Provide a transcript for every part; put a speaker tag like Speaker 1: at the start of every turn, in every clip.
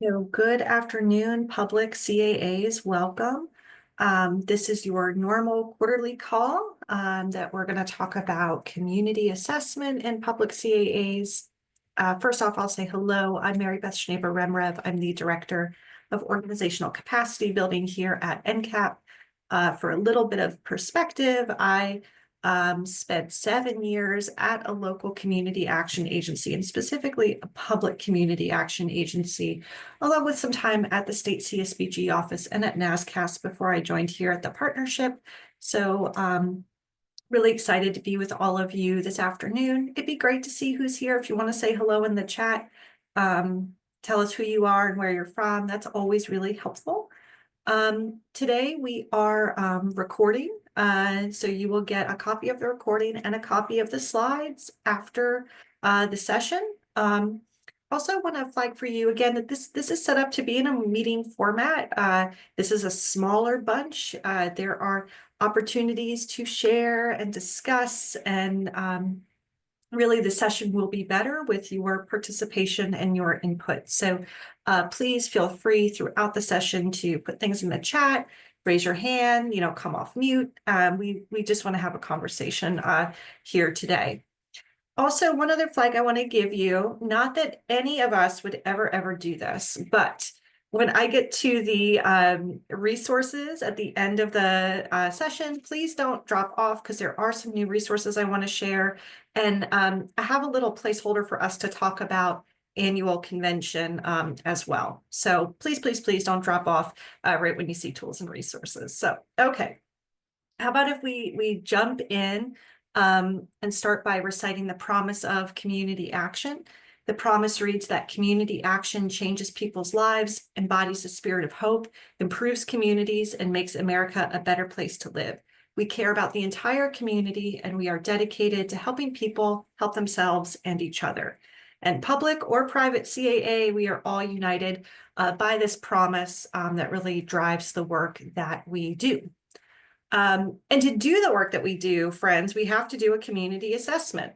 Speaker 1: Good afternoon, public CAAs. Welcome. This is your normal quarterly call that we're going to talk about community assessment and public CAAs. First off, I'll say hello. I'm Mary Beth Schnaber Remrev. I'm the Director of Organizational Capacity Building here at NCAP. For a little bit of perspective, I spent 7 years at a local community action agency, and specifically a public community action agency, along with some time at the state CSBG office and at NASCAS before I joined here at the partnership. So really excited to be with all of you this afternoon. It'd be great to see who's here. If you want to say hello in the chat, tell us who you are and where you're from. That's always really helpful. Today we are recording, so you will get a copy of the recording and a copy of the slides after the session. Also want to flag for you again that this is set up to be in a meeting format. This is a smaller bunch. There are opportunities to share and discuss, and really the session will be better with your participation and your input. So please feel free throughout the session to put things in the chat, raise your hand, come off mute. We just want to have a conversation here today. Also, one other flag I want to give you, not that any of us would ever do this, but when I get to the resources at the end of the session, please don't drop off because there are some new resources I want to share. And I have a little placeholder for us to talk about annual convention as well. So please don't drop off right when you see tools and resources. So, okay. How about if we jump in and start by reciting the promise of community action. The promise reads that community action changes people's lives, embodies the spirit of hope, improves communities, and makes America a better place to live. We care about the entire community, and we are dedicated to helping people help themselves and each other. And public or private CAA, we are all united by this promise that really drives the work that we do. And to do the work that we do, friends, we have to do a community assessment.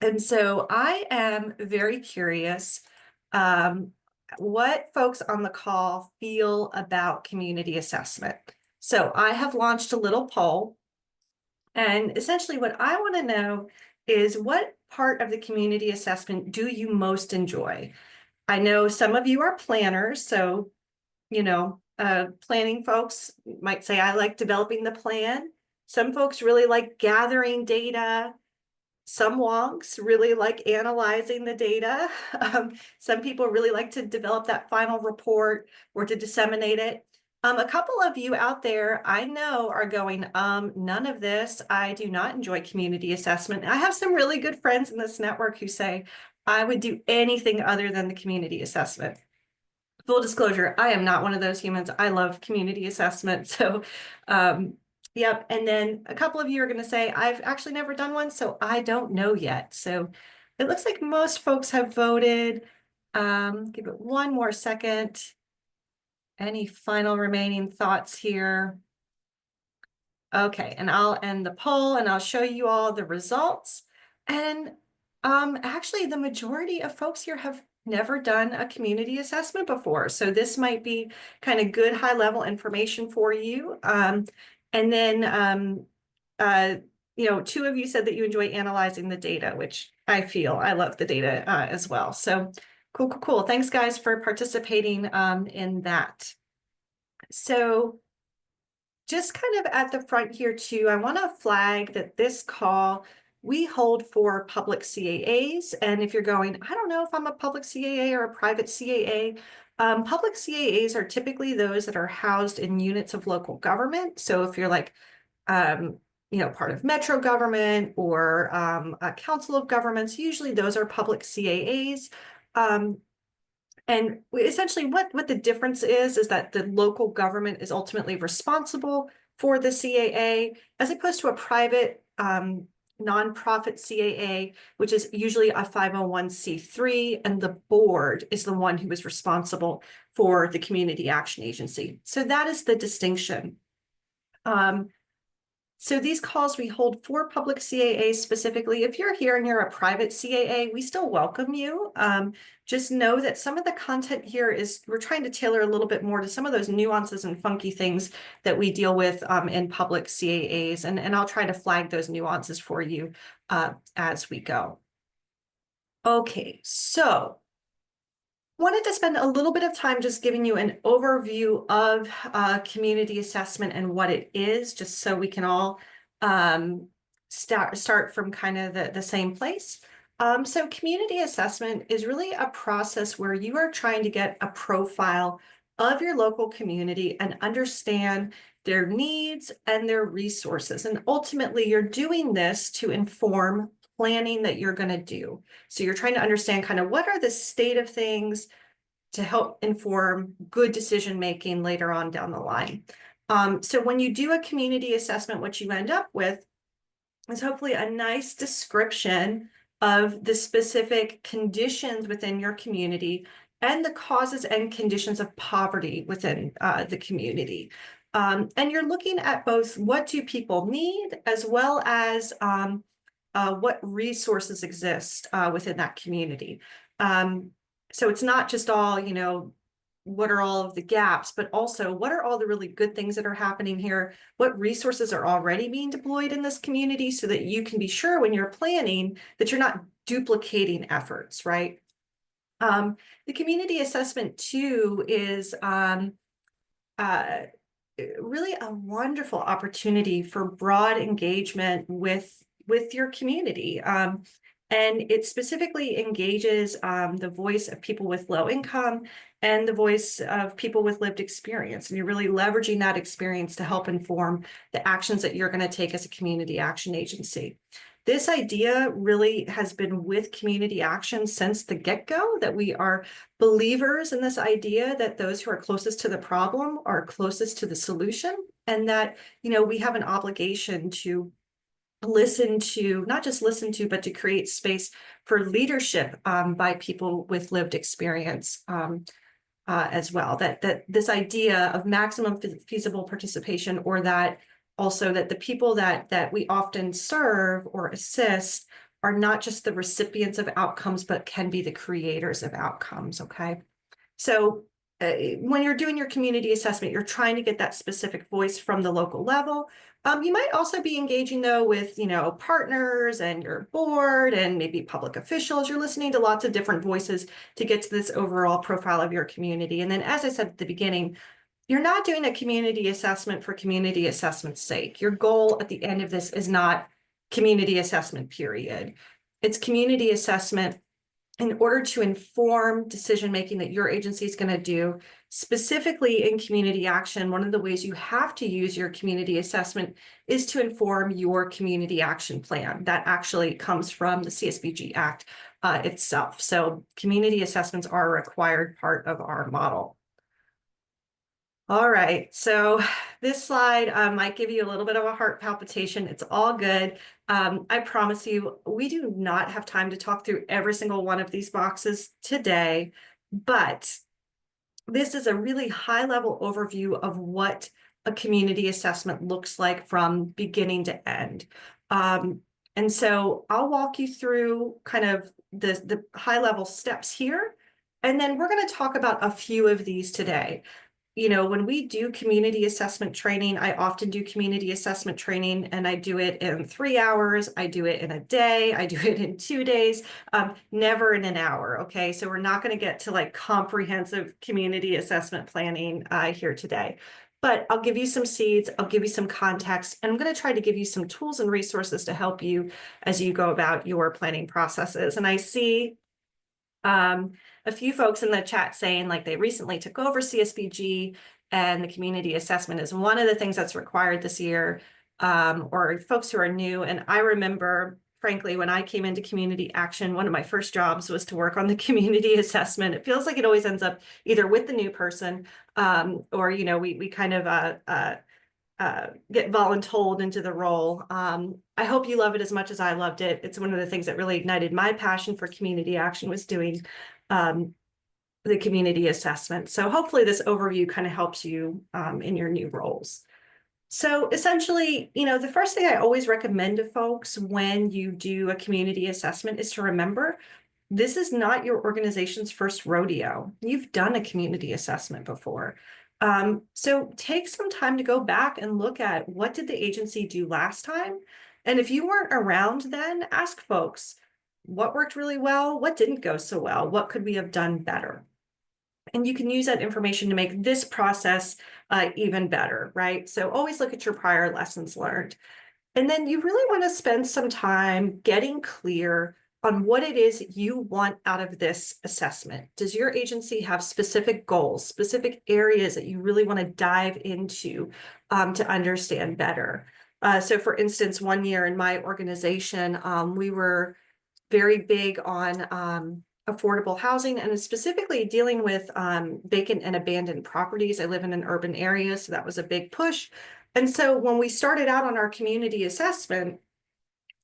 Speaker 1: And so I am very curious what folks on the call feel about community assessment. So I have launched a little poll, and essentially what I want to know is what part of the community assessment do you most enjoy? I know some of you are planners, so planning folks might say, I like developing the plan. Some folks really like gathering data. Some wonks really like analyzing the data. Some people really like to develop that final report or to disseminate it. A couple of you out there I know are going, none of this. I do not enjoy community assessment. I have some really good friends in this network who say, I would do anything other than the community assessment. Full disclosure, I am not one of those humans. I love community assessment. So, yep. And then a couple of you are going to say, I've actually never done one, so I don't know yet. So it looks like most folks have voted. Give it one more second. Any final remaining thoughts here? Okay, and I'll end the poll and I'll show you all the results. And actually, the majority of folks here have never done a community assessment before. So this might be kind of good high-level information for you. And then, two of you said that you enjoy analyzing the data, which I feel I love the data as well. So cool. Thanks, guys, for participating in that. So just kind of at the front here too, I want to flag that this call we hold for public CAAs. And if you're going, I don't know if I'm a public CAA or a private CAA, public CAAs are typically those that are housed in units of local government. So if you're like, part of metro government or a council of governments, usually those are public CAAs. And essentially what the difference is that the local government is ultimately responsible for the CAA, as opposed to a private nonprofit CAA, which is usually a 501c3, and the board is the one who is responsible for the community action agency. So that is the distinction. So these calls we hold for public CAAs specifically. If you're here and you're a private CAA, we still welcome you. Just know that some of the content here is we're trying to tailor a little bit more to some of those nuances and funky things that we deal with in public CAAs. And I'll try to flag those nuances for you as we go. Okay, so wanted to spend a little bit of time just giving you an overview of community assessment and what it is, just so we can all start from kind of the same place. So community assessment is really a process where you are trying to get a profile of your local community and understand their needs and their resources. And ultimately, you're doing this to inform planning that you're going to do. So you're trying to understand kind of what are the state of things to help inform good decision making later on down the line. So when you do a community assessment, what you end up with is hopefully a nice description of the specific conditions within your community and the causes and conditions of poverty within the community. And you're looking at both what do people need as well as what resources exist within that community. So it's not just all, what are all of the gaps, but also what are all the really good things that are happening here? What resources are already being deployed in this community so that you can be sure when you're planning that you're not duplicating efforts, right? The community assessment too is really a wonderful opportunity for broad engagement with your community. And it specifically engages the voice of people with low income and the voice of people with lived experience. And you're really leveraging that experience to help inform the actions that you're going to take as a community action agency. This idea really has been with community action since the get-go, that we are believers in this idea that those who are closest to the problem are closest to the solution, and that, we have an obligation to listen to, not just listen to, but to create space for leadership by people with lived experience as well. That this idea of maximum feasible participation, or that also that the people that we often serve or assist are not just the recipients of outcomes, but can be the creators of outcomes, okay? So when you're doing your community assessment, you're trying to get that specific voice from the local level. You might also be engaging, though, with, partners and your board and maybe public officials. You're listening to lots of different voices to get to this overall profile of your community. And then, as I said at the beginning, you're not doing a community assessment for community assessment's sake. Your goal at the end of this is not community assessment, period. It's community assessment in order to inform decision making that your agency is going to do. Specifically in community action, one of the ways you have to use your community assessment is to inform your community action plan. That actually comes from the CSBG Act itself. So community assessments are a required part of our model. All right, so this slide might give you a little bit of a heart palpitation. It's all good. I promise you, we do not have time to talk through every single one of these boxes today, but this is a really high-level overview of what a community assessment looks like from beginning to end. And so I'll walk you through kind of the high-level steps here, and then we're going to talk about a few of these today. When we do community assessment training, I often do community assessment training, and I do it in 3 hours. I do it in a day. I do it in 2 days, never in an hour. Okay. So we're not going to get to like comprehensive community assessment planning here today, but I'll give you some seeds. I'll give you some context, and I'm going to try to give you some tools and resources to help you as you go about your planning processes. And I see a few folks in the chat saying like they recently took over CSBG and the community assessment is one of the things that's required this year, or folks who are new. And I remember, frankly, when I came into community action, one of my first jobs was to work on the community assessment. It feels like it always ends up either with the new person or, we kind of get voluntold into the role. I hope you love it as much as I loved it. It's one of the things that really ignited my passion for community action, was doing the community assessment. So hopefully this overview kind of helps you in your new roles. So essentially, the first thing I always recommend to folks when you do a community assessment is to remember this is not your organization's first rodeo. You've done a community assessment before. So take some time to go back and look at what did the agency do last time? And if you weren't around then, ask folks, what worked really well? What didn't go so well? What could we have done better? And you can use that information to make this process even better, right? So always look at your prior lessons learned. And then you really want to spend some time getting clear on what it is you want out of this assessment. Does your agency have specific goals, specific areas that you really want to dive into to understand better? So for instance, one year in my organization, we were very big on affordable housing and specifically dealing with vacant and abandoned properties. I live in an urban area, so that was a big push. And so when we started out on our community assessment,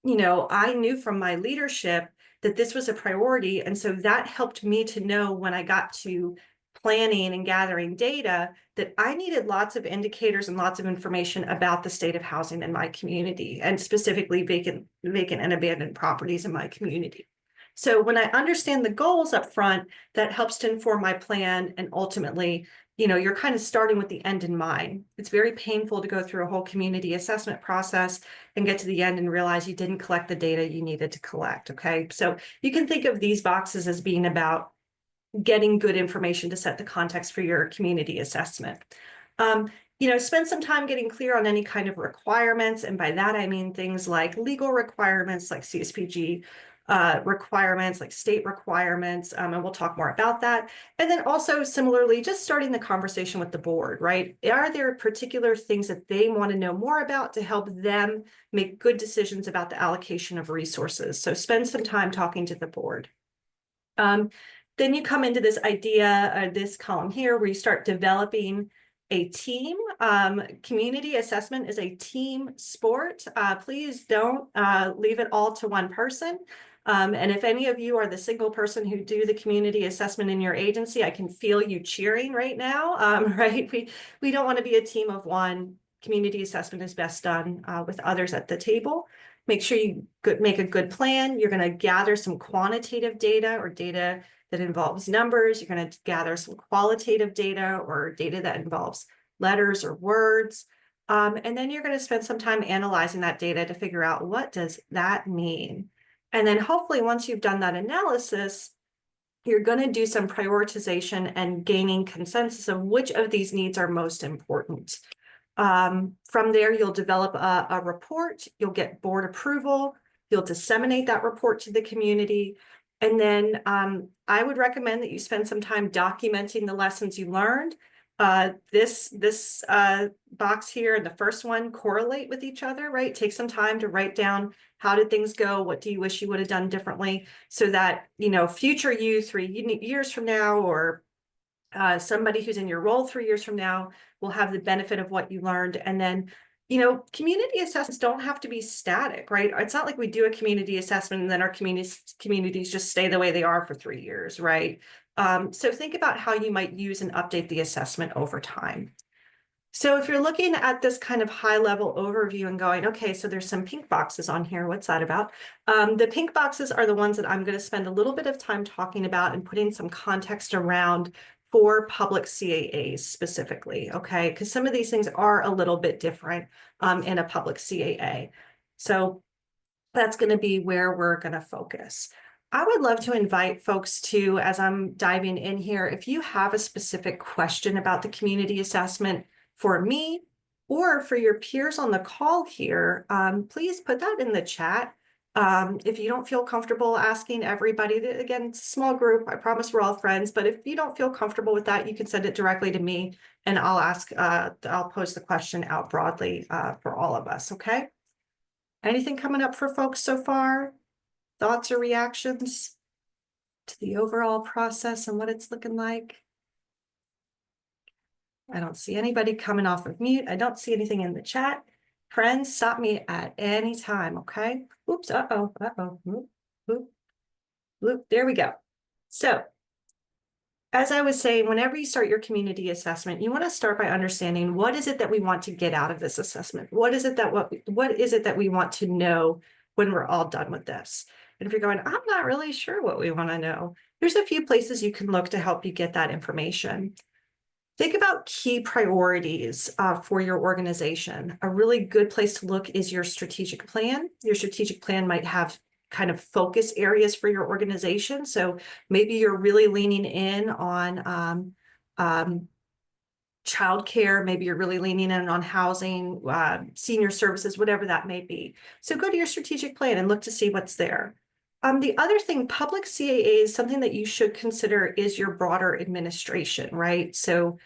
Speaker 1: I knew from my leadership that this was a priority. And so that helped me to know when I got to planning and gathering data that I needed lots of indicators and lots of information about the state of housing in my community and specifically vacant and abandoned properties in my community. So when I understand the goals up front, that helps to inform my plan and ultimately, you're kind of starting with the end in mind. It's very painful to go through a whole community assessment process and get to the end and realize you didn't collect the data you needed to collect, okay? So you can think of these boxes as being about getting good information to set the context for your community assessment. Spend some time getting clear on any kind of requirements. And by that, I mean things like legal requirements, like CSPG requirements, like state requirements, and we'll talk more about that. And then also similarly, just starting the conversation with the board, right? Are there particular things that they want to know more about to help them make good decisions about the allocation of resources? So spend some time talking to the board. Then you come into this idea, this column here, where you start developing a team. Community assessment is a team sport. Please don't leave it all to one person. And if any of you are the single person who do the community assessment in your agency, I can feel you cheering right now, right? We don't want to be a team of one. Community assessment is best done with others at the table. Make sure you make a good plan. You're going to gather some quantitative data or data that involves numbers. You're going to gather some qualitative data or data that involves letters or words. And then you're going to spend some time analyzing that data to figure out what does that mean. And then hopefully once you've done that analysis, you're going to do some prioritization and gaining consensus of which of these needs are most important. From there, you'll develop a report, you'll get board approval, you'll disseminate that report to the community. And then I would recommend that you spend some time documenting the lessons you learned. This box here and the first one correlate with each other, right? Take some time to write down how did things go? What do you wish you would have done differently so that, future you 3 years from now or somebody who's in your role 3 years from now will have the benefit of what you learned. And then, community assessments don't have to be static, right? It's not like we do a community assessment and then our communities just stay the way they are for 3 years, right? So think about how you might use and update the assessment over time. So if you're looking at this kind of high level overview and going, okay, so there's some pink boxes on here. What's that about? The pink boxes are the ones that I'm going to spend a little bit of time talking about and putting some context around for public CAAs specifically, okay? Because some of these things are a little bit different in a public CAA. So that's going to be where we're going to focus. I would love to invite folks to, as I'm diving in here, if you have a specific question about the community assessment for me or for your peers on the call here, please put that in the chat. If you don't feel comfortable asking everybody, again, it's a small group, I promise we're all friends, but if you don't feel comfortable with that, you can send it directly to me and I'll post the question out broadly for all of us, okay? Anything coming up for folks so far? Thoughts or reactions to the overall process and what it's looking like? I don't see anybody coming off of mute. I don't see anything in the chat. Friends, stop me at any time, okay? Oops, uh-oh. Oop, oop, oop. There we go. So as I was saying, whenever you start your community assessment, you want to start by understanding what is it that we want to get out of this assessment? What is it that we want to know when we're all done with this? And if you're going, I'm not really sure what we want to know, there's a few places you can look to help you get that information. Think about key priorities for your organization. A really good place to look is your strategic plan. Your strategic plan might have kind of focus areas for your organization. So maybe you're really leaning in on childcare, maybe you're really leaning in on housing, senior services, whatever that may be. So go to your strategic plan and look to see what's there. The other thing, public CAA is something that you should consider is your broader administration, right? So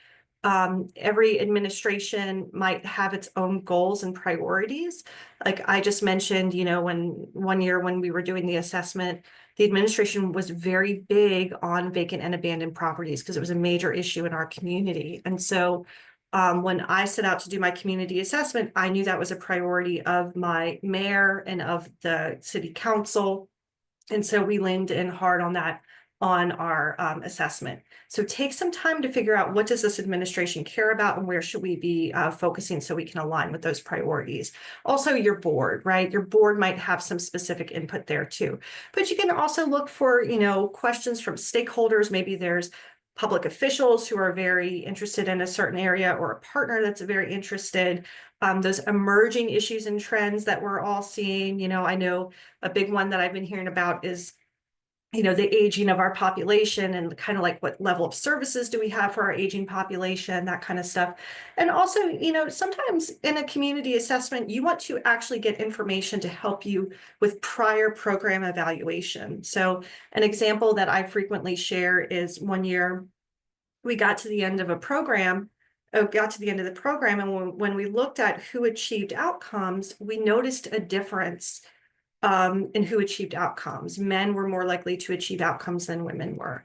Speaker 1: every administration might have its own goals and priorities. Like I just mentioned, when one year when we were doing the assessment, the administration was very big on vacant and abandoned properties because it was a major issue in our community. And so when I set out to do my community assessment, I knew that was a priority of my mayor and of the city council. And so we leaned in hard on that on our assessment. So take some time to figure out what does this administration care about and where should we be focusing so we can align with those priorities. Also your board, right? Your board might have some specific input there too. But you can also look for, questions from stakeholders. Maybe there's public officials who are very interested in a certain area or a partner that's very interested. Those emerging issues and trends that we're all seeing, I know a big one that I've been hearing about is the aging of our population and kind of like what level of services do we have for our aging population, that kind of stuff. And also, sometimes in a community assessment, you want to actually get information to help you with prior program evaluation. So an example that I frequently share is one year we got to the end of a program, got to the end of the program, and when we looked at who achieved outcomes, we noticed a difference and who achieved outcomes. Men were more likely to achieve outcomes than women were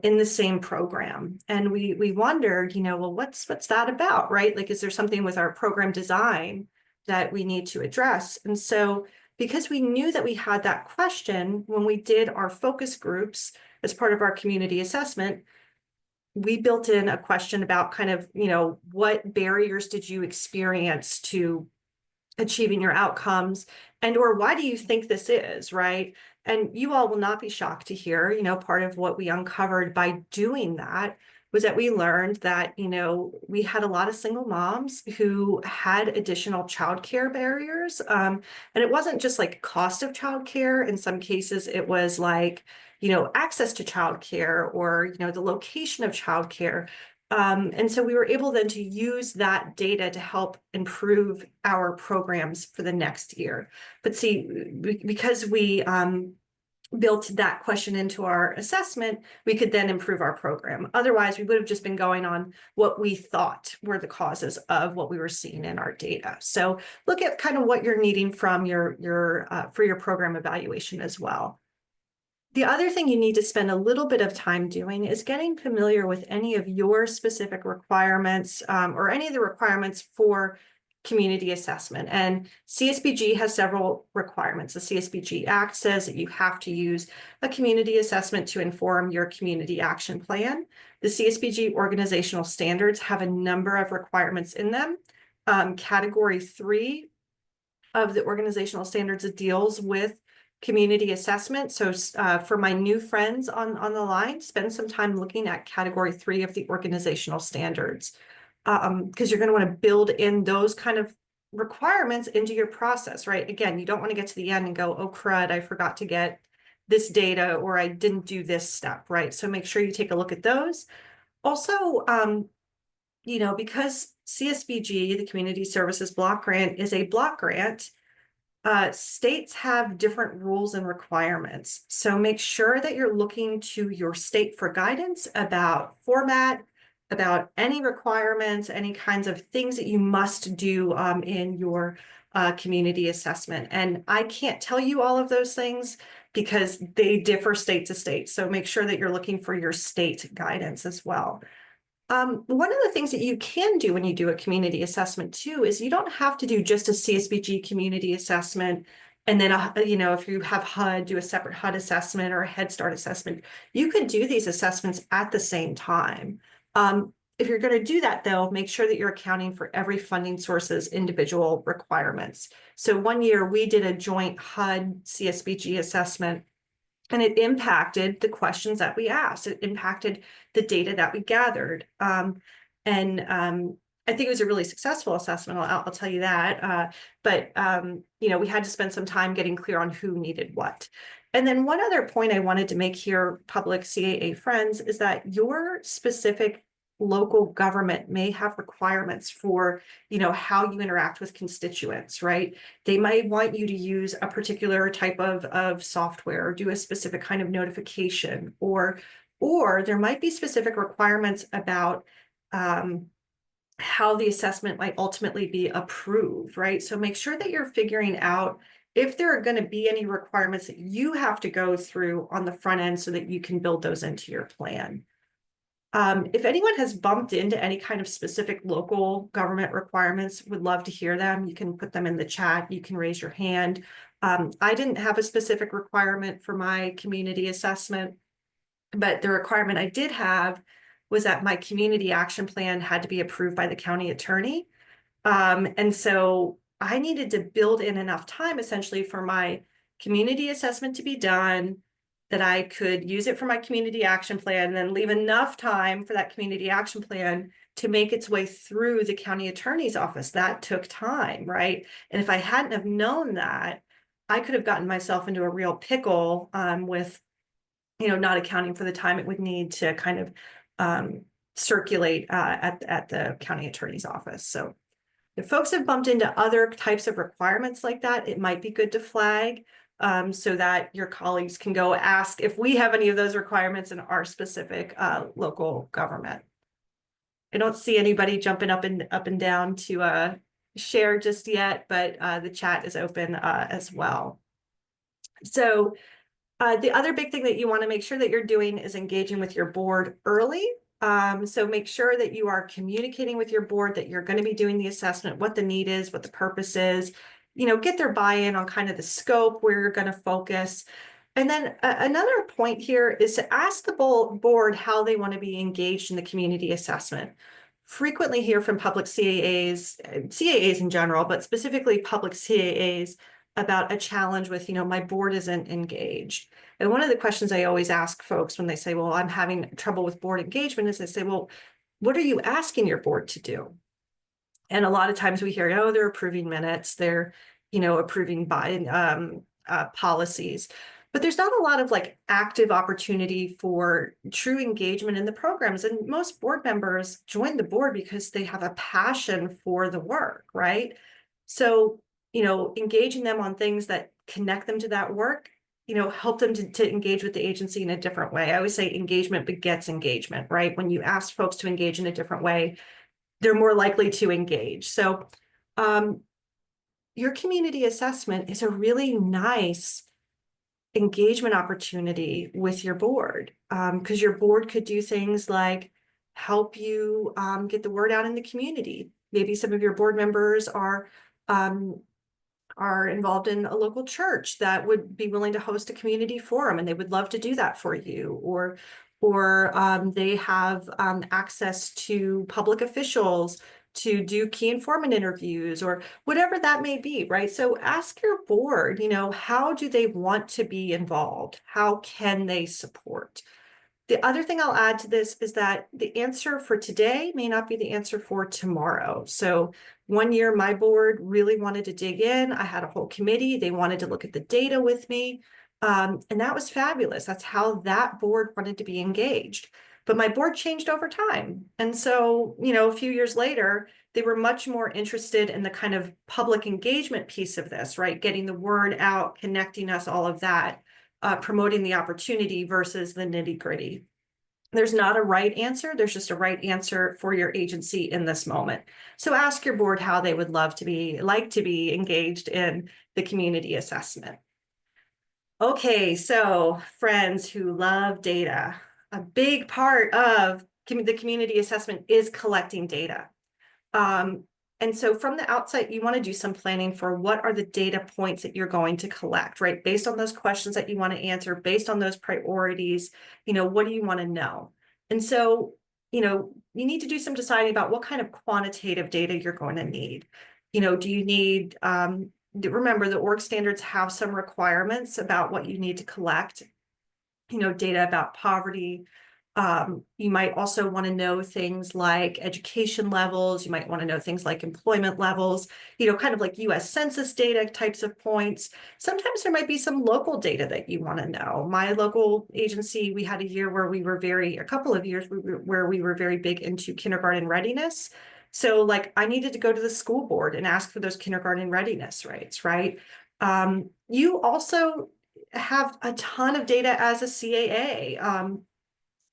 Speaker 1: in the same program. And we wondered, well, what's that about, right? Like, is there something with our program design that we need to address? And so because we knew that we had that question when we did our focus groups as part of our community assessment, we built in a question about kind of, what barriers did you experience to achieving your outcomes, and or why do you think this is, right? And you all will not be shocked to hear, part of what we uncovered by doing that was that we learned that, we had a lot of single moms who had additional childcare barriers. And it wasn't just like cost of childcare. In some cases, it was like, access to childcare or, the location of childcare. And so we were able then to use that data to help improve our programs for the next year. But see, because we built that question into our assessment, we could then improve our program. Otherwise, we would have just been going on what we thought were the causes of what we were seeing in our data. So look at kind of what you're needing from your for your program evaluation as well. The other thing you need to spend a little bit of time doing is getting familiar with any of your specific requirements or any of the requirements for community assessment. And CSBG has several requirements. The CSBG Act says that you have to use a community assessment to inform your community action plan. The CSBG organizational standards have a number of requirements in them. Category 3 of the organizational standards deals with community assessment. So for my new friends on the line, spend some time looking at category 3 of the organizational standards, because you're going to want to build in those kind of requirements into your process, right? Again, you don't want to get to the end and go, oh crud, I forgot to get this data or I didn't do this step, right? So make sure you take a look at those. Also, because CSBG, the Community Services Block Grant, is a block grant, states have different rules and requirements. So make sure that you're looking to your state for guidance about format, about any requirements, any kinds of things that you must do in your community assessment. And I can't tell you all of those things because they differ state to state. So make sure that you're looking for your state guidance as well. One of the things that you can do when you do a community assessment too is you don't have to do just a CSBG community assessment And then, if you have HUD, do a separate HUD assessment or a Head Start assessment. You could do these assessments at the same time. If you're going to do that, though, make sure that you're accounting for every funding source's individual requirements. So one year we did a joint HUD CSBG assessment, and it impacted the questions that we asked. It impacted the data that we gathered. And I think it was a really successful assessment. I'll tell you that. But we had to spend some time getting clear on who needed what. And then one other point I wanted to make here, public CAA friends, is that your specific local government may have requirements for, how you interact with constituents, right? They might want you to use a particular type of software or do a specific kind of notification, or there might be specific requirements about how the assessment might ultimately be approved, right? So make sure that you're figuring out if there are going to be any requirements that you have to go through on the front end so that you can build those into your plan. If anyone has bumped into any kind of specific local government requirements, would love to hear them. You can put them in the chat. You can raise your hand. I didn't have a specific requirement for my community assessment, but the requirement I did have was that my community action plan had to be approved by the county attorney. And so I needed to build in enough time essentially for my community assessment to be done, that I could use it for my community action plan, and then leave enough time for that community action plan to make its way through the county attorney's office. That took time, right? And if I hadn't have known that, I could have gotten myself into a real pickle with, not accounting for the time it would need to kind of circulate at the county attorney's office. So if folks have bumped into other types of requirements like that, it might be good to flag so that your colleagues can go ask if we have any of those requirements in our specific local government. I don't see anybody jumping up and down to share just yet, but the chat is open as well. So the other big thing that you want to make sure that you're doing is engaging with your board early. So make sure that you are communicating with your board that you're going to be doing the assessment, what the need is, what the purpose is, get their buy-in on kind of the scope where you're going to focus. And then another point here is to ask the board how they want to be engaged in the community assessment. Frequently hear from public CAAs, CAAs in general, but specifically public CAAs, about a challenge with, my board isn't engaged. And one of the questions I always ask folks when they say, well, I'm having trouble with board engagement, is I say, well, what are you asking your board to do? And a lot of times we hear, oh, they're approving minutes, they're, approving by policies. But there's not a lot of active opportunity for true engagement in the programs. And most board members join the board because they have a passion for the work, right? So, engaging them on things that connect them to that work, help them to engage with the agency in a different way. I always say engagement begets engagement, right? When you ask folks to engage in a different way, they're more likely to engage. So your community assessment is a really nice engagement opportunity with your board, because your board could do things like help you get the word out in the community. Maybe some of your board members are involved in a local church that would be willing to host a community forum, and they would love to do that for you. Or they have access to public officials to do key informant interviews, or whatever that may be, right? So ask your board, how do they want to be involved? How can they support? The other thing I'll add to this is that the answer for today may not be the answer for tomorrow. So one year, my board really wanted to dig in. I had a whole committee. They wanted to look at the data with me. And that was fabulous. That's how that board wanted to be engaged. But my board changed over time. And so, a few years later, they were much more interested in the kind of public engagement piece of this, right? Getting the word out, connecting us, all of that. Promoting the opportunity versus the nitty-gritty. There's not a right answer. There's just a right answer for your agency in this moment. So ask your board how they would like to be engaged in the community assessment. Okay, so friends who love data, a big part of the community assessment is collecting data. And so from the outset, you want to do some planning for what are the data points that you're going to collect, right? Based on those questions that you want to answer, based on those priorities, what do you want to know? And so, you need to do some deciding about what kind of quantitative data you're going to need. Do you need, remember the org standards have some requirements about what you need to collect, data about poverty. You might also want to know things like education levels. You might want to know things like employment levels, kind of like US Census data types of points. Sometimes there might be some local data that you want to know. My local agency, we had a year where a couple of years where we were very big into kindergarten readiness. So like I needed to go to the school board and ask for those kindergarten readiness rates, right? You also have a ton of data as a CAA.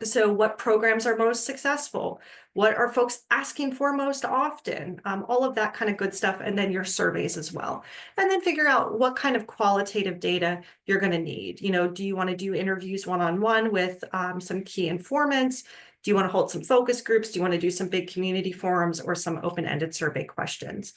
Speaker 1: So what programs are most successful? What are folks asking for most often? All of that kind of good stuff. And then your surveys as well. And then figure out what kind of qualitative data you're going to need. Do you want to do interviews one-on-one with some key informants? Do you want to hold some focus groups? Do you want to do some big community forums or some open-ended survey questions?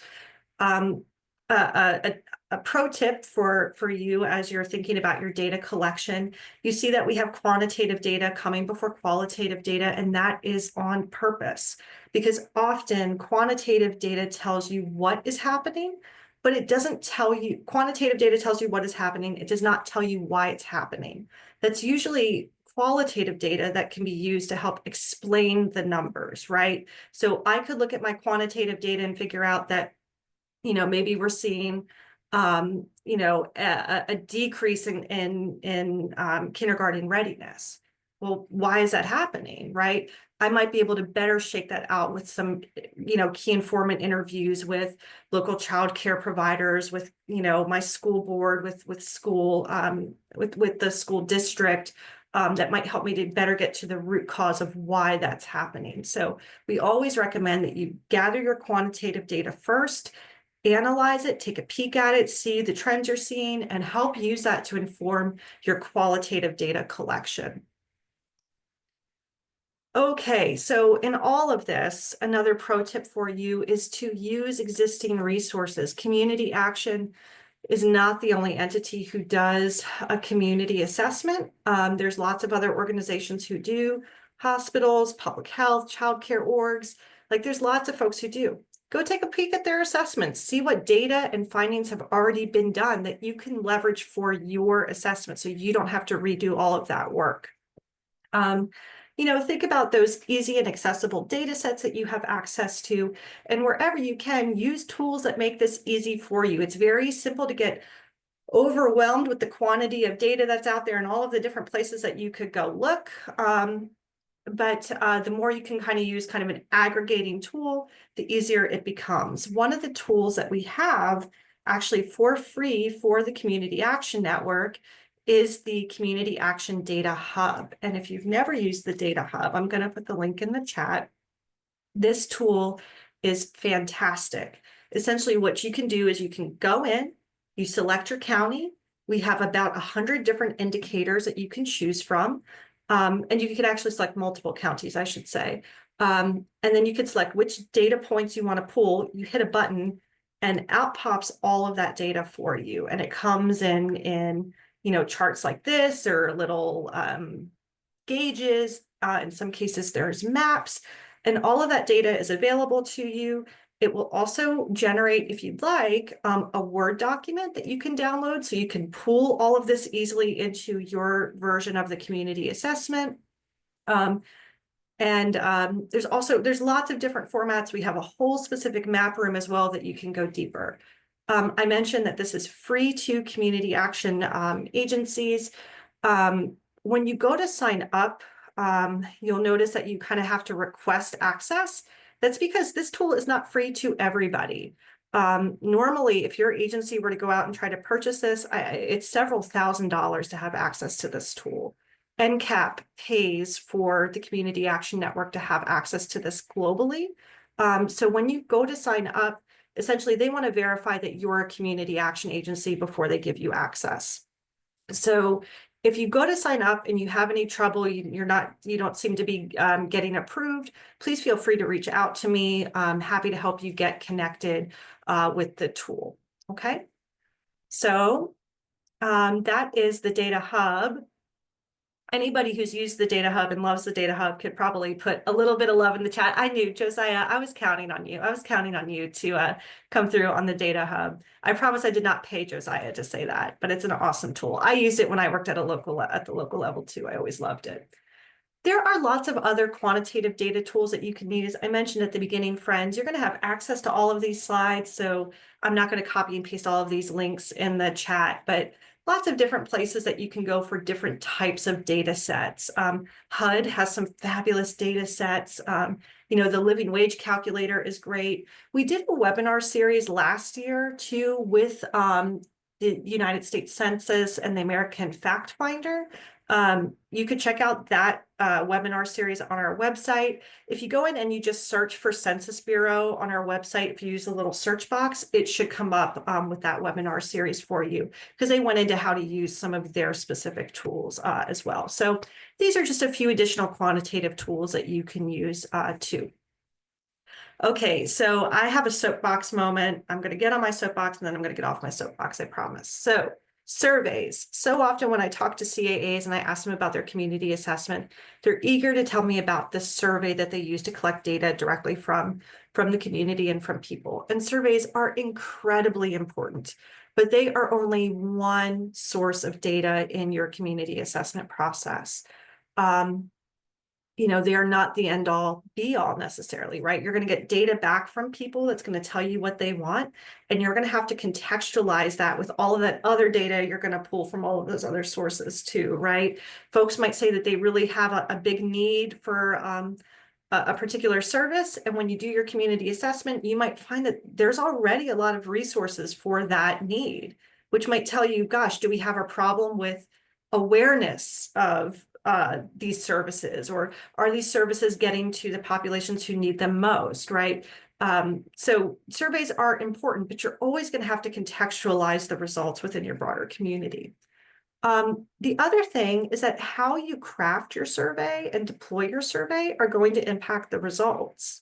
Speaker 1: Um, a pro tip for you as you're thinking about your data collection, you see that we have quantitative data coming before qualitative data, and that is on purpose because often quantitative data tells you what is happening, but it doesn't tell you, quantitative data tells you what is happening. It does not tell you why it's happening. That's usually qualitative data that can be used to help explain the numbers, right? So I could look at my quantitative data and figure out that maybe we're seeing, a decrease in kindergarten readiness. Well, why is that happening, right? I might be able to better shake that out with some, key informant interviews with local child care providers, with, my school board, with school, with the school district. That might help me to better get to the root cause of why that's happening. So we always recommend that you gather your quantitative data first, analyze it, take a peek at it, see the trends you're seeing, and help use that to inform your qualitative data collection. Okay, so in all of this, another pro tip for you is to use existing resources. Community Action is not the only entity who does a community assessment. There's lots of other organizations who do, hospitals, public health, childcare orgs, like there's lots of folks who do. Go take a peek at their assessments, see what data and findings have already been done that you can leverage for your assessment so you don't have to redo all of that work. Think about those easy and accessible data sets that you have access to, and wherever you can, use tools that make this easy for you. It's very simple to get overwhelmed with the quantity of data that's out there and all of the different places that you could go look. But the more you can kind of use kind of an aggregating tool, the easier it becomes. One of the tools that we have actually for free for the Community Action Network is the Community Action Data Hub. And if you've never used the Data Hub, I'm going to put the link in the chat. This tool is fantastic. Essentially, what you can do is you can go in, you select your county. We have about 100 different indicators that you can choose from. And you could actually select multiple counties, I should say. And then you could select which data points you want to pull. You hit a button and out pops all of that data for you. And it comes in charts like this or little gauges. In some cases, there's maps. And all of that data is available to you. It will also generate, if you'd like, a Word document that you can download so you can pull all of this easily into your version of the community assessment. There's lots of different formats. We have a whole specific map room as well that you can go deeper. I mentioned that this is free to community action agencies. When you go to sign up, you'll notice that you kind of have to request access. That's because this tool is not free to everybody. Normally, if your agency were to go out and try to purchase this, it's several $1,000s to have access to this tool. NCAP pays for the Community Action Network to have access to this globally. So when you go to sign up, essentially they want to verify that you're a community action agency before they give you access. So If you go to sign up and you have any trouble, you don't seem to be getting approved, please feel free to reach out to me. I'm happy to help you get connected with the tool. Okay, so that is the Data Hub. Anybody who's used the Data Hub and loves the Data Hub could probably put a little bit of love in the chat. I knew, Josiah, I was counting on you. I was counting on you to come through on the Data Hub. I promise I did not pay Josiah to say that, but it's an awesome tool. I used it when I worked at the local level too. I always loved it. There are lots of other quantitative data tools that you can use. I mentioned at the beginning, friends, you're going to have access to all of these slides. So I'm not going to copy and paste all of these links in the chat, but lots of different places that you can go for different types of data sets. HUD has some fabulous data sets. The living wage calculator is great. We did a webinar series last year too with the United States Census and the American Fact Finder. You could check out that webinar series on our website. If you go in and you just search for Census Bureau on our website, if you use the little search box, it should come up with that webinar series for you, because they went into how to use some of their specific tools as well. So these are just a few additional quantitative tools that you can use too. Okay, so I have a soapbox moment. I'm going to get on my soapbox and then I'm going to get off my soapbox, I promise. So surveys. So often when I talk to CAAs and I ask them about their community assessment, they're eager to tell me about the survey that they use to collect data directly from the community and from people. And surveys are incredibly important, but they are only one source of data in your community assessment process. They are not the end all be all necessarily, right? You're going to get data back from people that's going to tell you what they want, and you're going to have to contextualize that with all of that other data you're going to pull from all of those other sources too, right? Folks might say that they really have a big need for a particular service, and when you do your community assessment, you might find that there's already a lot of resources for that need, which might tell you, gosh, do we have a problem with awareness of these services, or are these services getting to the populations who need them most, right? So surveys are important, but you're always going to have to contextualize the results within your broader community. The other thing is that how you craft your survey and deploy your survey are going to impact the results.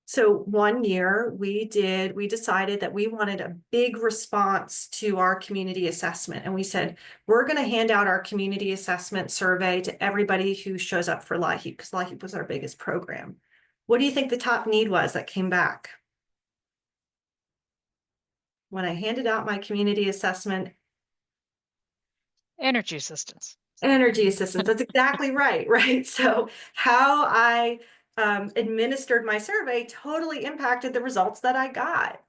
Speaker 1: So one year we decided that we wanted a big response to our community assessment. And we said, we're going to hand out our community assessment survey to everybody who shows up for LIHEAP, because LIHEAP was our biggest program. What do you think the top need was that came back? When I handed out my community assessment,
Speaker 2: energy assistance.
Speaker 1: Energy assistance. That's exactly right, right? So how I administered my survey totally impacted the results that I got.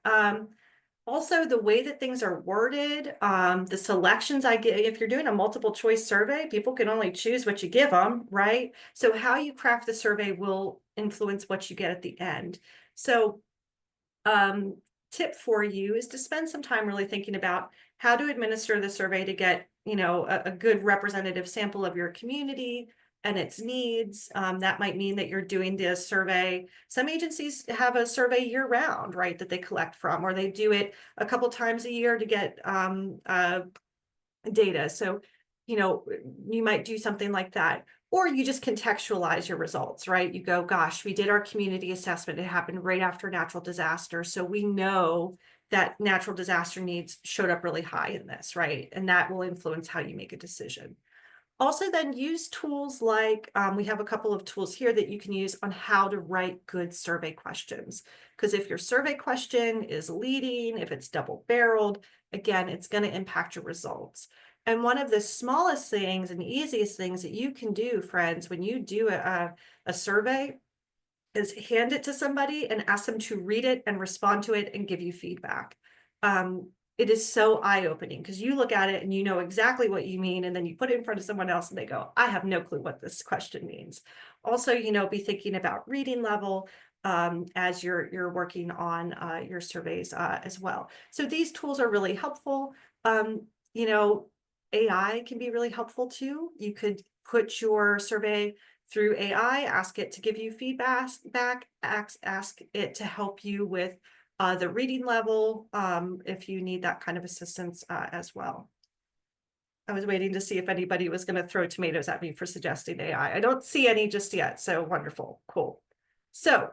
Speaker 1: Also, the way that things are worded, the selections I get, if you're doing a multiple choice survey, people can only choose what you give them, right? So how you craft the survey will influence what you get at the end. So tip for you is to spend some time really thinking about how to administer the survey to get a good representative sample of your community and its needs. That might mean that you're doing this survey. Some agencies have a survey year round, right, that they collect from, or they do it a couple times a year to get data. So, you might do something like that, or you just contextualize your results, right? You go, gosh, we did our community assessment. It happened right after natural disaster. So we know that natural disaster needs showed up really high in this, right? And that will influence how you make a decision. Also, then use tools like, we have a couple of tools here that you can use on how to write good survey questions. Because if your survey question is leading, if it's double-barreled, again, it's going to impact your results. And one of the smallest things and easiest things that you can do, friends, when you do a survey, is hand it to somebody and ask them to read it and respond to it and give you feedback. It is so eye-opening, because you look at it and you know exactly what you mean, and then you put it in front of someone else and they go, I have no clue what this question means. Also, be thinking about reading level as you're working on your surveys as well. So these tools are really helpful. AI can be really helpful too. You could put your survey through AI, ask it to give you feedback, ask it to help you with the reading level if you need that kind of assistance as well. I was waiting to see if anybody was going to throw tomatoes at me for suggesting AI. I don't see any just yet. So wonderful. Cool. So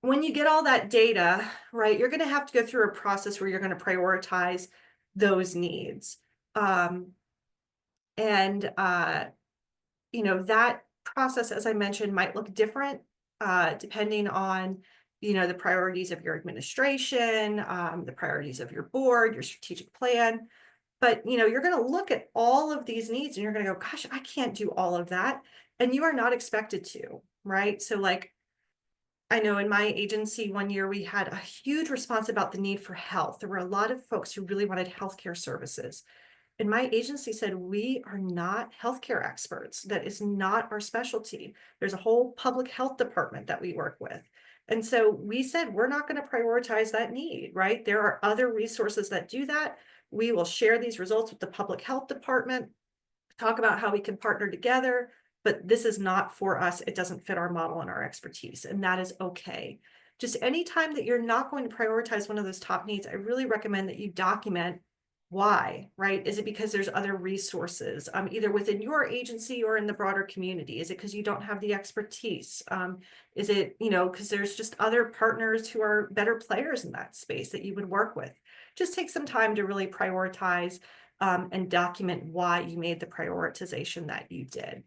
Speaker 1: when you get all that data, right, you're going to have to go through a process where you're going to prioritize those needs. And that process, as I mentioned, might look different depending on, the priorities of your administration, the priorities of your board, your strategic plan. But, you're going to look at all of these needs and you're going to go, gosh, I can't do all of that. And you are not expected to, right? So like, I know in my agency one year, we had a huge response about the need for health. There were a lot of folks who really wanted healthcare services. And my agency said, we are not healthcare experts. That is not our specialty. There's a whole public health department that we work with. And so we said, we're not going to prioritize that need, right? There are other resources that do that. We will share these results with the public health department, talk about how we can partner together, but this is not for us. It doesn't fit our model and our expertise, and that is okay. Just anytime that you're not going to prioritize one of those top needs, I really recommend that you document why, right? Is it because there's other resources, either within your agency or in the broader community? Is it because you don't have the expertise? Is it, because there's just other partners who are better players in that space that you would work with? Just take some time to really prioritize and document why you made the prioritization that you did.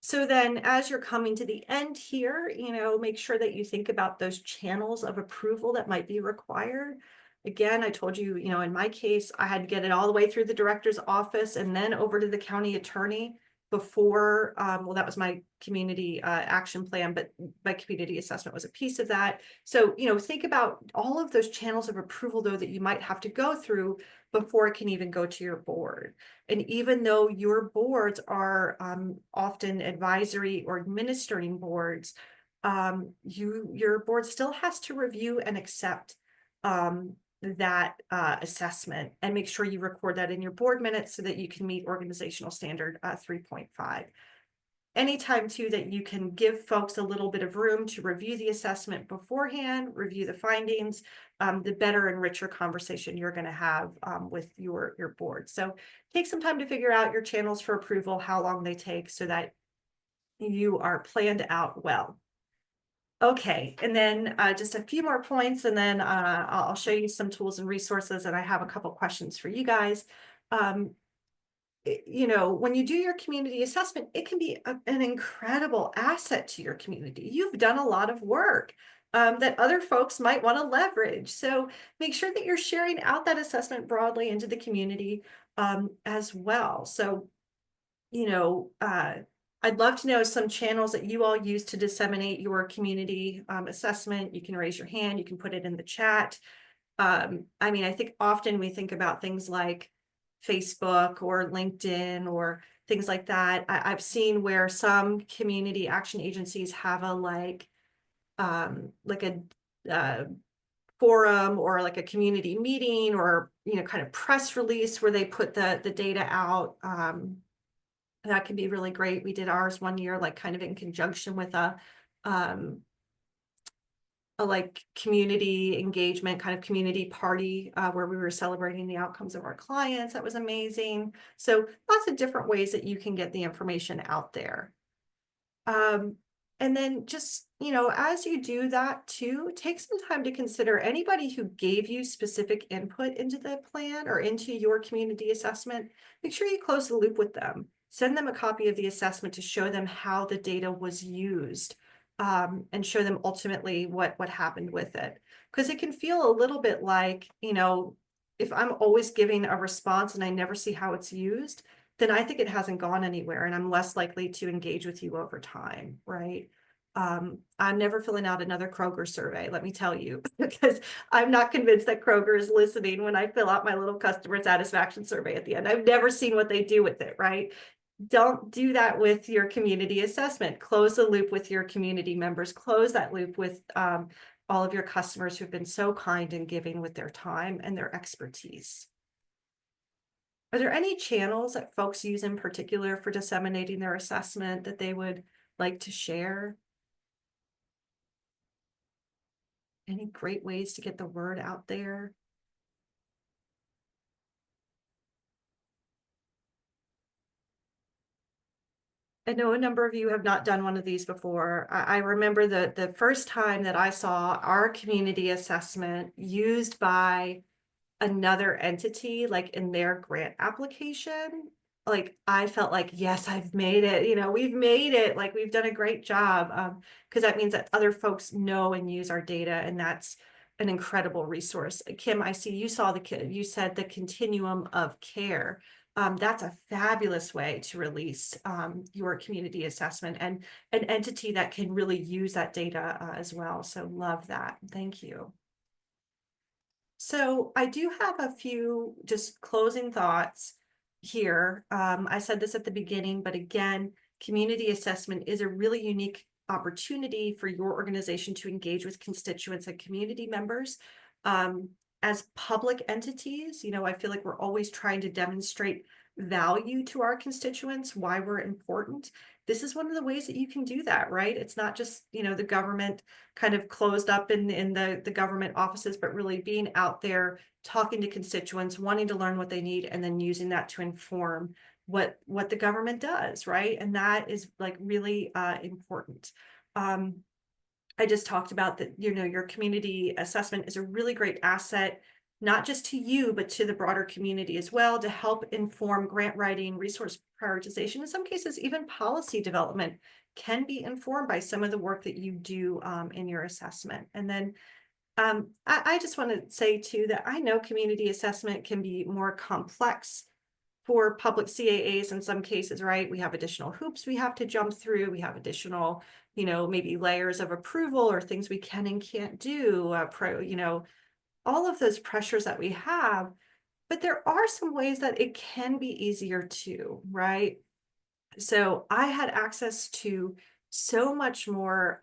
Speaker 1: So then as you're coming to the end here, make sure that you think about those channels of approval that might be required. Again, I told you, in my case, I had to get it all the way through the director's office and then over to the county attorney before, well, that was my community action plan, but my community assessment was a piece of that. So, think about all of those channels of approval, though, that you might have to go through before it can even go to your board. And even though your boards are often advisory or administering boards, your board still has to review and accept that assessment and make sure you record that in your board minutes so that you can meet organizational standard 3.5. Anytime too that you can give folks a little bit of room to review the assessment beforehand, review the findings, the better and richer conversation you're going to have with your board. So take some time to figure out your channels for approval, how long they take, so that you are planned out well. Okay, and then just a few more points, and then I'll show you some tools and resources, and I have a couple questions for you guys. When you do your community assessment, it can be an incredible asset to your community. You've done a lot of work that other folks might want to leverage. So make sure that you're sharing out that assessment broadly into the community as well. So, I'd love to know some channels that you all use to disseminate your community assessment. You can raise your hand, you can put it in the chat. I think often we think about things like Facebook or LinkedIn or things like that. I've seen where some community action agencies have a forum or like a community meeting or kind of press release where they put the data out. That can be really great. We did ours one year, like kind of in conjunction with a like community engagement kind of community party where we were celebrating the outcomes of our clients. That was amazing. So lots of different ways that you can get the information out there. And then just, as you do that too, take some time to consider anybody who gave you specific input into the plan or into your community assessment. Make sure you close the loop with them. Send them a copy of the assessment to show them how the data was used. And show them ultimately what happened with it. Because it can feel a little bit like, if I'm always giving a response and I never see how it's used, then I think it hasn't gone anywhere and I'm less likely to engage with you over time, right? I'm never filling out another Kroger survey, let me tell you, because I'm not convinced that Kroger is listening when I fill out my little customer satisfaction survey at the end. I've never seen what they do with it, right? Don't do that with your community assessment. Close the loop with your community members. Close that loop with all of your customers who've been so kind and giving with their time and their expertise. Are there any channels that folks use in particular for disseminating their assessment that they would like to share? Any great ways to get the word out there? I know a number of you have not done one of these before. I remember the first time that I saw our community assessment used by another entity, like in their grant application. Like I felt like, yes, I've made it. We've made it. Like we've done a great job. Because that means that other folks know and use our data, and that's an incredible resource. Kim, I see you saw you said the continuum of care. That's a fabulous way to release your community assessment, and an entity that can really use that data as well. So love that. Thank you. So I do have a few just closing thoughts here. I said this at the beginning, but again, community assessment is a really unique opportunity for your organization to engage with constituents and community members. Um, as public entities, I feel like we're always trying to demonstrate value to our constituents, why we're important. This is one of the ways that you can do that, right? It's not just, the government kind of closed up in the government offices, but really being out there, talking to constituents, wanting to learn what they need, and then using that to inform what the government does, right? And that is like really important. I just talked about that, your community assessment is a really great asset, not just to you, but to the broader community as well, to help inform grant writing, resource prioritization. In some cases, even policy development can be informed by some of the work that you do in your assessment. And then I just want to say too that I know community assessment can be more complex for public CAAs in some cases, right? We have additional hoops we have to jump through. We have additional, maybe layers of approval or things we can and can't do, all of those pressures that we have. But there are some ways that it can be easier too, right? So I had access to so much more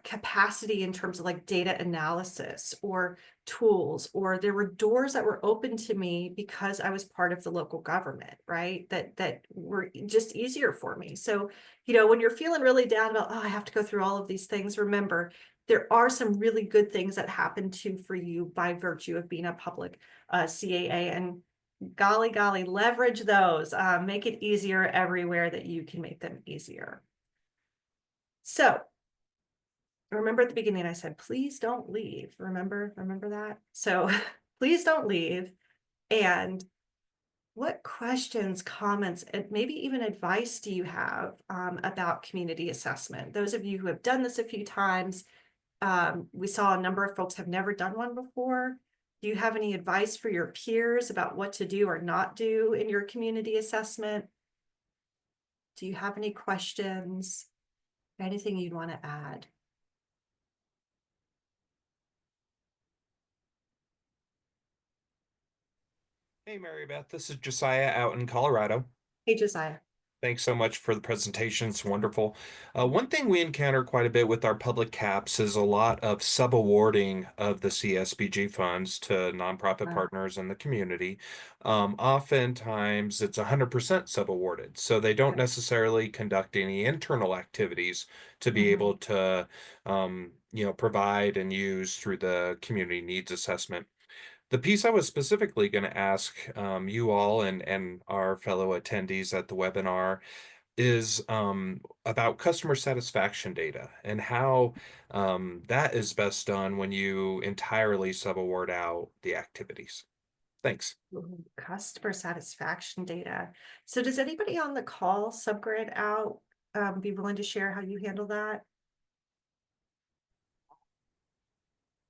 Speaker 1: capacity in terms of like data analysis or tools, or there were doors that were open to me because I was part of the local government, right? That were just easier for me. So, when you're feeling really down about, oh, I have to go through all of these things, remember, there are some really good things that happen too for you by virtue of being a public CAA. And golly, leverage those. Make it easier everywhere that you can make them easier. So remember at the beginning, I said, please don't leave. Remember that? So please don't leave. And what questions, comments, and maybe even advice do you have about community assessment? Those of you who have done this a few times, we saw a number of folks have never done one before. Do you have any advice for your peers about what to do or not do in your community assessment? Do you have any questions? Anything you'd want to add?
Speaker 2: Hey, Mary Beth, this is Josiah out in Colorado.
Speaker 1: Hey, Josiah.
Speaker 2: Thanks so much for the presentation. It's wonderful. One thing we encounter quite a bit with our public caps is a lot of subawarding of the CSBG funds to nonprofit partners in the community. Oftentimes, it's 100% subawarded, so they don't necessarily conduct any internal activities to be able to, provide and use through the community needs assessment. The piece I was specifically going to ask you all and our fellow attendees at the webinar is about customer satisfaction data and how that is best done when you entirely subaward out the activities. Thanks.
Speaker 1: Ooh, customer satisfaction data. So does anybody on the call subgrade out, be willing to share how you handle that?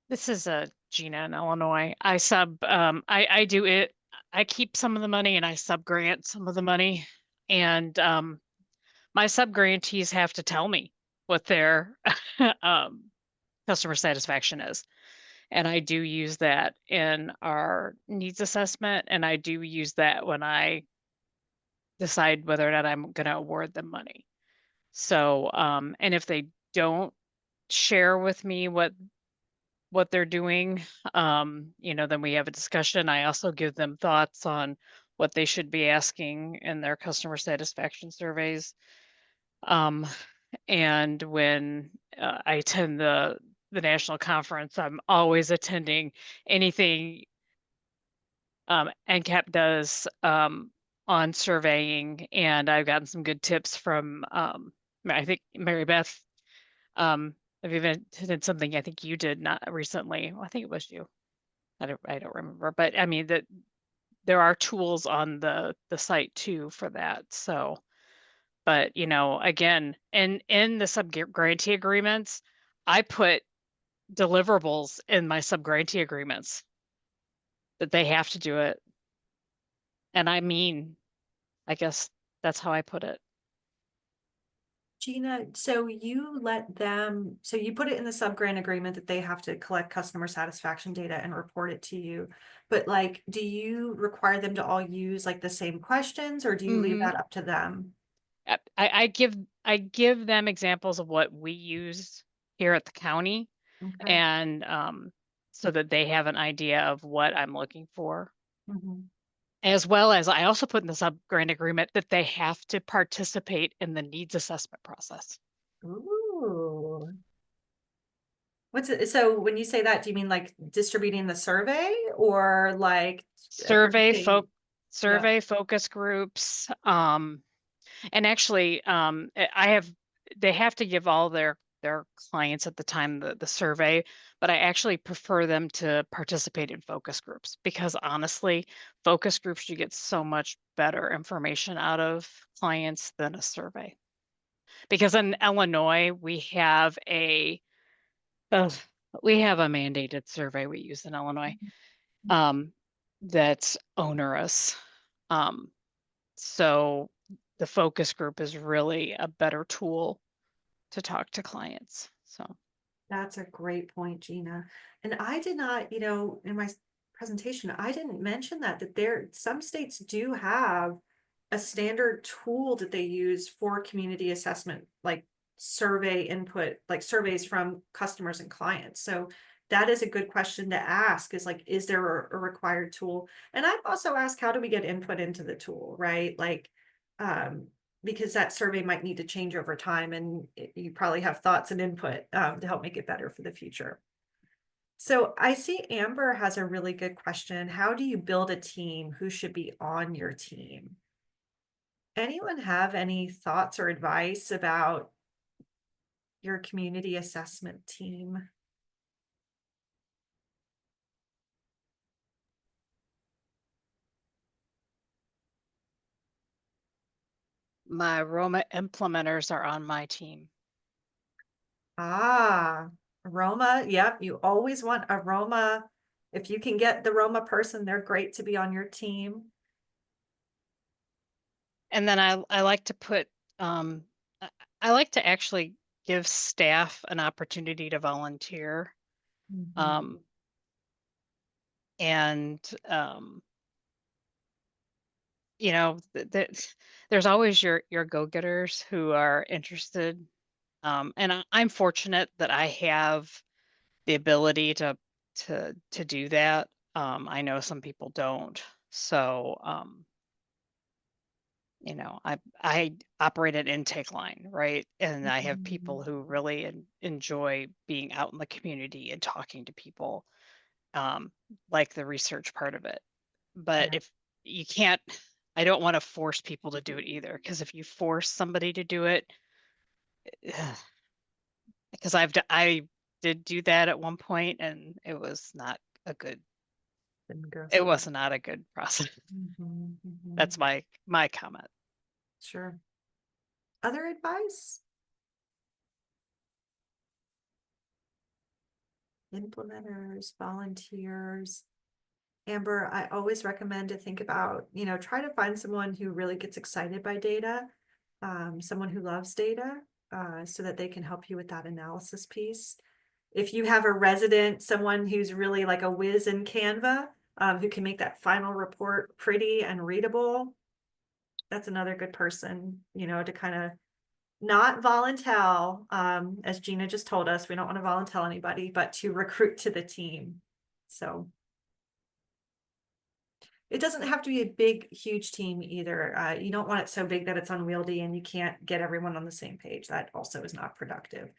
Speaker 3: This is Gina in Illinois. I do it. I keep some of the money and I subgrant some of the money. And my subgrantees have to tell me what their customer satisfaction is. And I do use that in our needs assessment. And I do use that when I decide whether or not I'm going to award them money. So, and if they don't share with me what they're doing, then we have a discussion. I also give them thoughts on what they should be asking in their customer satisfaction surveys. And when I attend the national conference, I'm always attending anything NCAP does on surveying, and I've gotten some good tips from I think Mary Beth. I've even did something I think you did not recently. Well, I think it was you. I don't remember, but I mean that there are tools on the site too for that. So, but again, in the sub grantee agreements, I put deliverables in my sub grantee agreements that they have to do it. And I guess that's how I put it.
Speaker 1: Gina, so you put it in the sub-grant agreement that they have to collect customer satisfaction data and report it to you. But like, do you require them to all use like the same questions, or do you leave
Speaker 3: Mm-hmm.
Speaker 1: that up to them?
Speaker 3: I give them examples of what we use here at the county,
Speaker 1: Okay.
Speaker 3: and so that they have an idea of what I'm looking for.
Speaker 1: Mhm.
Speaker 3: As well as I also put in the sub-grant agreement that they have to participate in the needs assessment process.
Speaker 1: Ooh. What's it? So when you say that, do you mean like distributing the survey or like
Speaker 3: Survey
Speaker 1: participating? Yeah.
Speaker 3: focus groups, and actually, they have to give all their clients at the time the survey, but I actually prefer them to participate in focus groups because honestly, focus groups you get so much better information out of clients than a survey. Because in Illinois, uh, we have a mandated survey we use in Illinois, um, that's onerous. Um, so the focus group is really a better tool to talk to clients. So,
Speaker 1: That's a great point, Gina. And I did not, in my presentation, I didn't mention that some states do have a standard tool that they use for community assessment, like survey input, like surveys from customers and clients. So that is a good question to ask, is like, is there a required tool? And I've also asked, how do we get input into the tool, right? Like, um, because that survey might need to change over time, and you probably have thoughts and input to help make it better for the future. So I see Amber has a really good question. How do you build a team? Who should be on your team? Anyone have any thoughts or advice about your community assessment team?
Speaker 3: my Roma implementers are on my team.
Speaker 1: Ah, Roma. Yep, you always want a Roma. If you can get the Roma person, they're great to be on your team.
Speaker 3: And then I like to put um I I like to actually give staff an opportunity to volunteer.
Speaker 1: Mhm.
Speaker 3: Um and there's always your go-getters who are interested. And I'm fortunate that I have the ability to do that. I know some people don't. So, I operate an intake line, right? And I have people
Speaker 1: Mhm.
Speaker 3: who really enjoy being out in the community and talking to people, like the research part of it. But
Speaker 1: Yeah.
Speaker 3: if you can't, I don't want to force people to do it either, because if you force somebody to do it, because I did do that at one point, and it was not a good.
Speaker 1: Didn't go
Speaker 3: It
Speaker 1: so well.
Speaker 3: was not a good process.
Speaker 1: Mhm, mhm.
Speaker 3: That's my comment.
Speaker 1: Sure. Other advice? Implementers, volunteers. Amber, I always recommend to think about, try to find someone who really gets excited by data, someone who loves data, so that they can help you with that analysis piece. If you have a resident, someone who's really like a whiz in Canva, who can make that final report pretty and readable, that's another good person, to kind of not volunteer, as Gina just told us, we don't want to volunteer anybody, but to recruit to the team. So it doesn't have to be a big, huge team either. You don't want it so big that it's unwieldy and you can't get everyone on the same page. That also is not productive.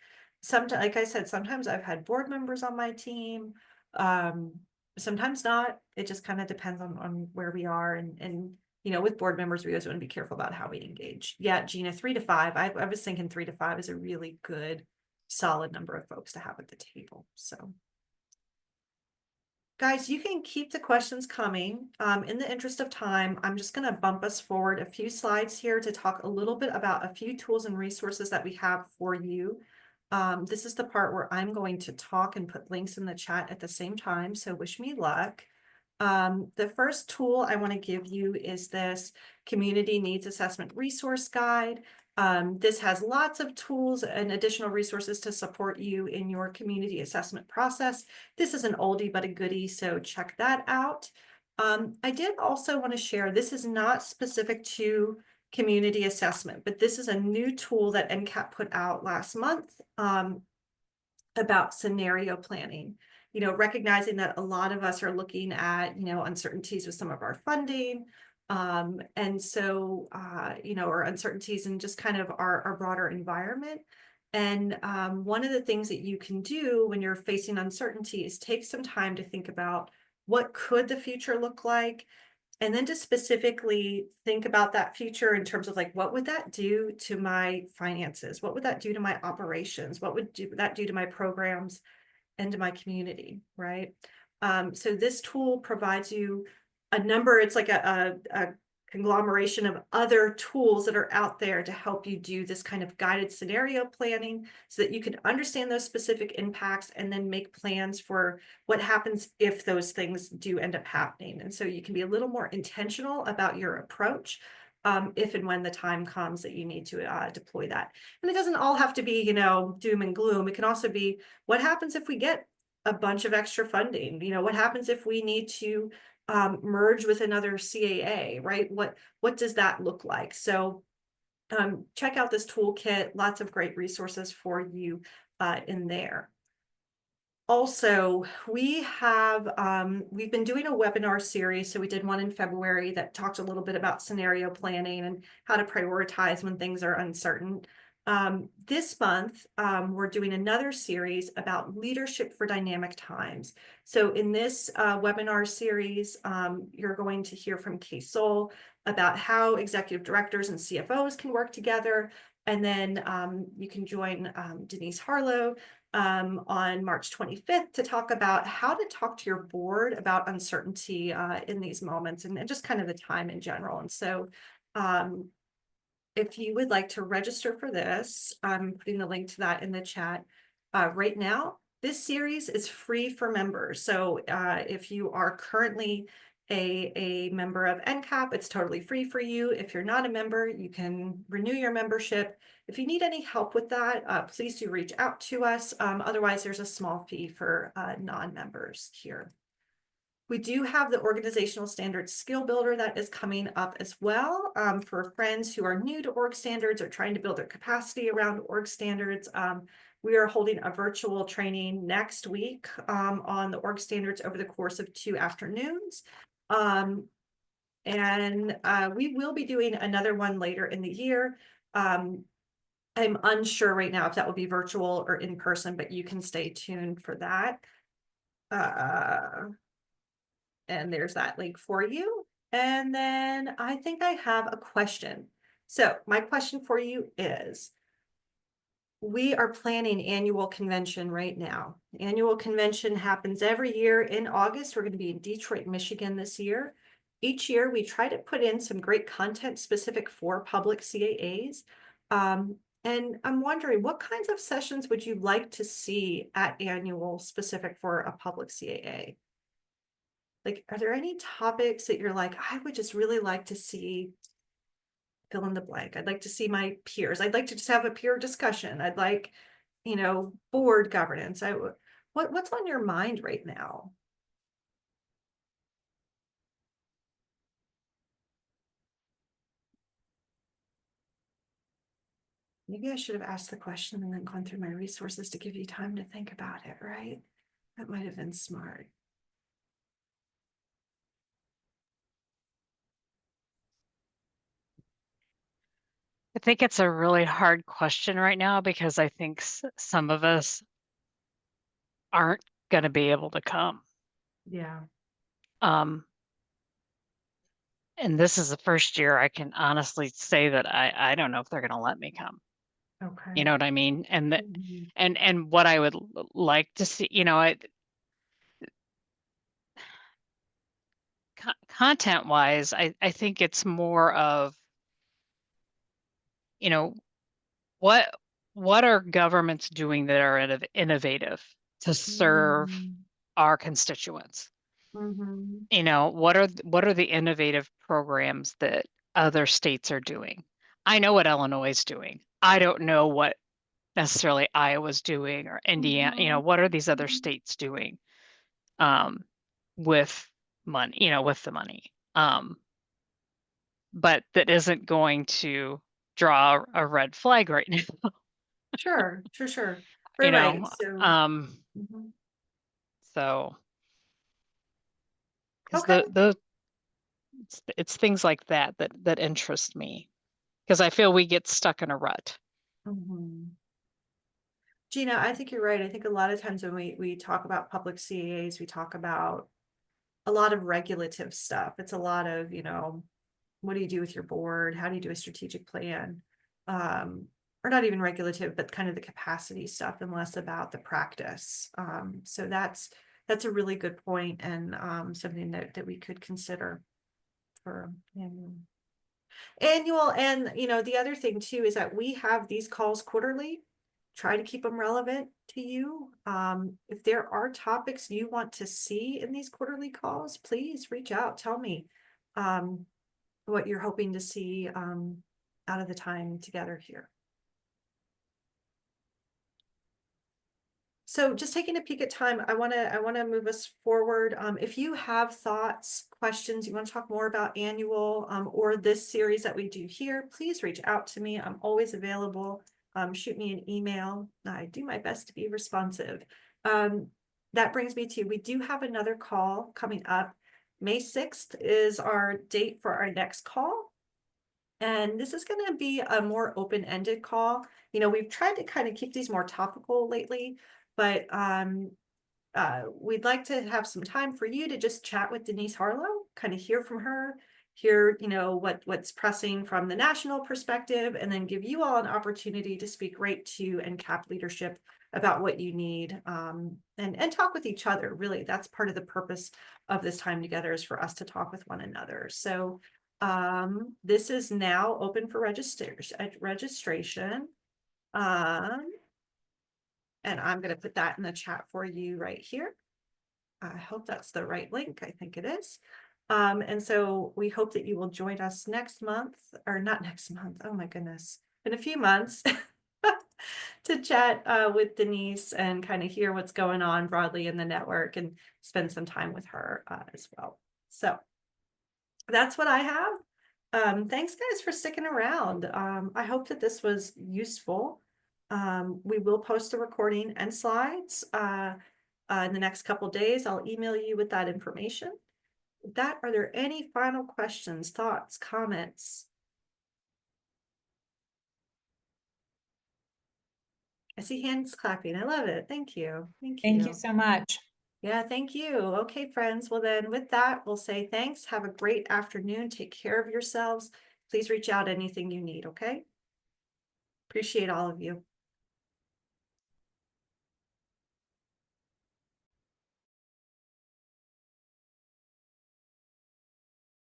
Speaker 1: Sometimes, like I said, sometimes I've had board members on my team. Um, Sometimes not. It just kind of depends on where we are, and with board members, we always want to be careful about how we engage. Yeah, Gina, 3 to 5. I was thinking 3 to 5 is a really good, solid number of folks to have at the table. So. Guys, you can keep the questions coming. In the interest of time, I'm just going to bump us forward a few slides here to talk a little bit about a few tools and resources that we have for you. This is the part where I'm going to talk and put links in the chat at the same time, so wish me luck. The first tool I want to give you is this Community Needs Assessment Resource Guide. This has lots of tools and additional resources to support you in your community assessment process. This is an oldie but a goodie, so check that out. I did also want to share, this is not specific to community assessment, but this is a new tool that NCAP put out last month about scenario planning. Recognizing that a lot of us are looking at, uncertainties with some of our funding, and so, or uncertainties in just kind of our broader environment. And one of the things that you can do when you're facing uncertainty is take some time to think about what could the future look like, and then to specifically think about that future in terms of like, what would that do to my finances? What would that do to my operations? What would that do to my programs and to my community, right? So this tool provides you a number, it's like a conglomeration of other tools that are out there to help you do this kind of guided scenario planning so that you can understand those specific impacts and then make plans for what happens if those things do end up happening. And so you can be a little more intentional about your approach if and when the time comes that you need to deploy that. And it doesn't all have to be, doom and gloom. It can also be, what happens if we get a bunch of extra funding? What happens if we need to merge with another CAA, right? What does that look like? So check out this toolkit, lots of great resources for you in there. Also, we've been doing a webinar series. So we did one in February that talked a little bit about scenario planning and how to prioritize when things are uncertain. This month, we're doing another series about leadership for dynamic times. So in this webinar series, you're going to hear from Kay Soul about how executive directors and CFOs can work together. And then you can join Denise Harlow on March 25th to talk about how to talk to your board about uncertainty in these moments and just kind of the time in general. And so if you would like to register for this, I'm putting the link to that in the chat right now. This series is free for members. So if you are currently a member of NCAP, it's totally free for you. If you're not a member, you can renew your membership. If you need any help with that, please do reach out to us. Otherwise, there's a small fee for non-members here. We do have the organizational standards skill builder that is coming up as well for friends who are new to org standards or trying to build their capacity around org standards. We are holding a virtual training next week on the org standards over the course of 2 afternoons. And we will be doing another one later in the year. I'm unsure right now if that will be virtual or in person, but you can stay tuned for that. And there's that link for you. And then I think I have a question. So my question for you is, we are planning annual convention right now. Annual convention happens every year in August. We're going to be in Detroit, Michigan this year. Each year we try to put in some great content specific for public CAAs. And I'm wondering, what kinds of sessions would you like to see at annual specific for a public CAA? Like, are there any topics that you're like, I would just really like to see fill in the blank? I'd like to see my peers. I'd like to just have a peer discussion. I'd like, board governance. What's on your mind right now? Maybe I should have asked the question and then gone through my resources to give you time to think about it, right? That might have been smart.
Speaker 3: I think it's a really hard question right now because I think some of us aren't going to be able to come.
Speaker 1: Yeah.
Speaker 3: Um, And this is the first year I can honestly say that I don't know if they're going to let me come.
Speaker 1: Okay.
Speaker 3: You know what I mean? And that,
Speaker 1: Mhm.
Speaker 3: and what I would like to see, content wise, I think it's more of, you know, what what are governments doing that are innovative to serve
Speaker 1: Mhm.
Speaker 3: our constituents?
Speaker 1: Mhm.
Speaker 3: What are the innovative programs that other states are doing? I know what Illinois is doing. I don't know what necessarily Iowa's doing or Indiana,
Speaker 1: Mhm.
Speaker 3: what are these other
Speaker 1: Mhm.
Speaker 3: states doing um with money, with the money. But that isn't going to draw a red flag right now,
Speaker 1: Sure, sure, sure.
Speaker 3: you
Speaker 1: Right.
Speaker 3: know.
Speaker 1: So,
Speaker 3: Um
Speaker 1: mhm.
Speaker 3: so because
Speaker 1: Okay.
Speaker 3: it's things like that interest me because I feel we get stuck in a rut.
Speaker 1: Mhm. Gina, I think you're right. I think a lot of times when we talk about public CAAs, we talk about a lot of regulative stuff. It's a lot of, what do you do with your board? How do you do a strategic plan? Or not even regulative, but kind of the capacity stuff and less about the practice. So that's a really good point and something that we could consider for annual. And the other thing too is that we have these calls quarterly. Try to keep them relevant to you. If there are topics you want to see in these quarterly calls, please reach out. Tell me what you're hoping to see out of the time together here. So just taking a peek at time, I want to move us forward. If you have thoughts, questions, you want to talk more about annual or this series that we do here, please reach out to me. I'm always available. Shoot me an email. I do my best to be responsive. That brings me to, we do have another call coming up. May 6th is our date for our next call. And this is going to be a more open-ended call. We've tried to kind of keep these more topical lately, but we'd like to have some time for you to just chat with Denise Harlow, kind of hear from her, hear, what's pressing from the national perspective, and then give you all an opportunity to speak right to NCAP leadership about what you need, and talk with each other. Really, that's part of the purpose of this time together, is for us to talk with one another. So this is now open for registration. And I'm going to put that in the chat for you right here. I hope that's the right link. I think it is. And so we hope that you will join us next month, or not next month. Oh my goodness, in a few months to chat with Denise and kind of hear what's going on broadly in the network and spend some time with her as well. So that's what I have. Thanks guys for sticking around. I hope that this was useful. We will post a recording and slides in the next couple days. I'll email you with that information. With that, are there any final questions, thoughts, comments? I see hands clapping. I love it. Thank you. Thank you.
Speaker 4: Thank you so much.
Speaker 1: Yeah, thank you. Okay, friends. Well, then with that, we'll say thanks. Have a great afternoon. Take care of yourselves. Please reach out anything you need, okay? Appreciate all of you.